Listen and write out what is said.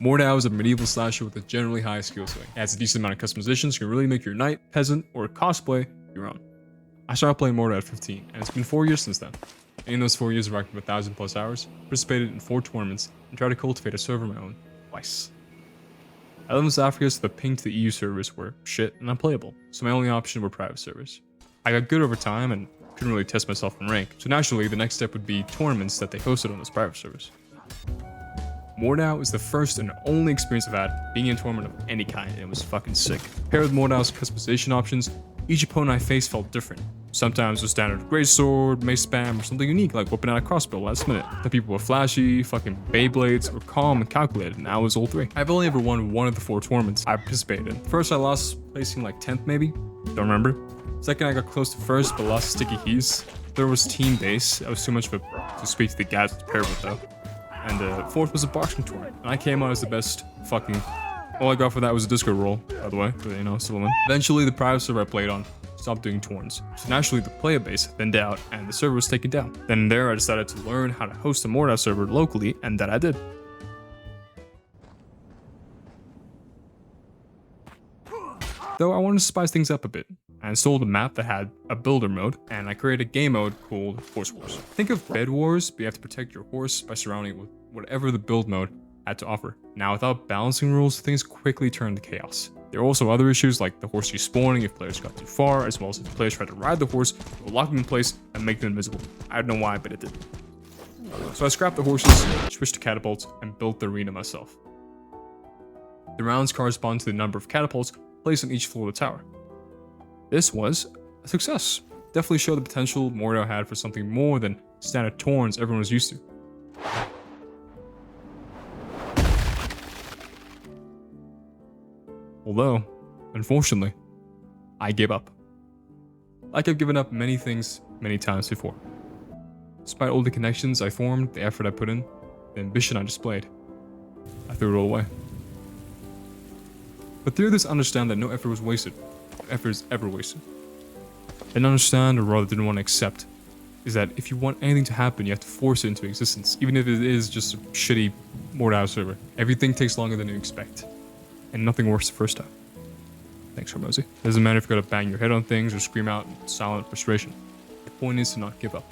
Mordhau is a medieval slasher with a generally high skill ceiling. It has a decent amount of customizations, so you can really make your knight, peasant, or cosplay your own. I started playing Mordhau at 15, and it's been 4 years since then. In those 4 years, I've racked up 1,000+ hours, participated in 4 tournaments, and tried to cultivate a server of my own twice. I lived in South Africa, so the ping to the EU servers were shit and unplayable, so my only option were private servers. I got good over time and couldn't really test myself in rank, so naturally the next step would be tournaments that they hosted on those private servers. Mordhau is the first and only experience I've had being in a tournament of any kind, and it was fucking sick. Paired with Mordhau's customization options, each opponent I faced felt different. Sometimes it was standard greatsword, mace spam, or something unique like whipping out a crossbow last minute. The people were flashy, fucking Beyblades, or calm and calculated, and I was all three. I've only ever won one of the 4 tournaments I participated in. First I lost, placing like 10th maybe, don't remember. Second I got close to first but lost sticky keys. Third was team base, I was too much of a to speak to the guys to pair with though. And fourth was a boxing tournament, and I came out as the best fucking... All I got for that was a disco roll, by the way, but you know, still win. Eventually, the private server I played on stopped doing tourns, so naturally the player base thinned out and the server was taken down. Then there I decided to learn how to host a Mordhau server locally, and that I did. Though I wanted to spice things up a bit. I installed a map that had a builder mode, and I created a game mode called Horse Wars. Think of Bed Wars, but you have to protect your horse by surrounding it with whatever the build mode had to offer. Now, without balancing rules, things quickly turned to chaos. There are also other issues like the horse respawning if players got too far, as well as if players tried to ride the horse, it would lock them in place and make them invisible. I don't know why, but it did. So I scrapped the horses, switched to catapults, and built the arena myself. The rounds correspond to the number of catapults placed on each floor of the tower. This was a success. Definitely showed the potential Mordhau had for something more than standard torns everyone was used to. Although, unfortunately, I gave up. Like I've given up many things many times before. Despite all the connections I formed, the effort I put in, the ambition I displayed, I threw it all away. But through this, understand that no effort was wasted. No effort is ever wasted. And understand, or rather didn't want to accept, is that if you want anything to happen, you have to force it into existence, even if it is just a shitty Mordhau server. Everything takes longer than you expect, and nothing works the first time. Thanks, Rosie. Doesn't matter if you gotta bang your head on things or scream out in silent frustration. The point is to not give up.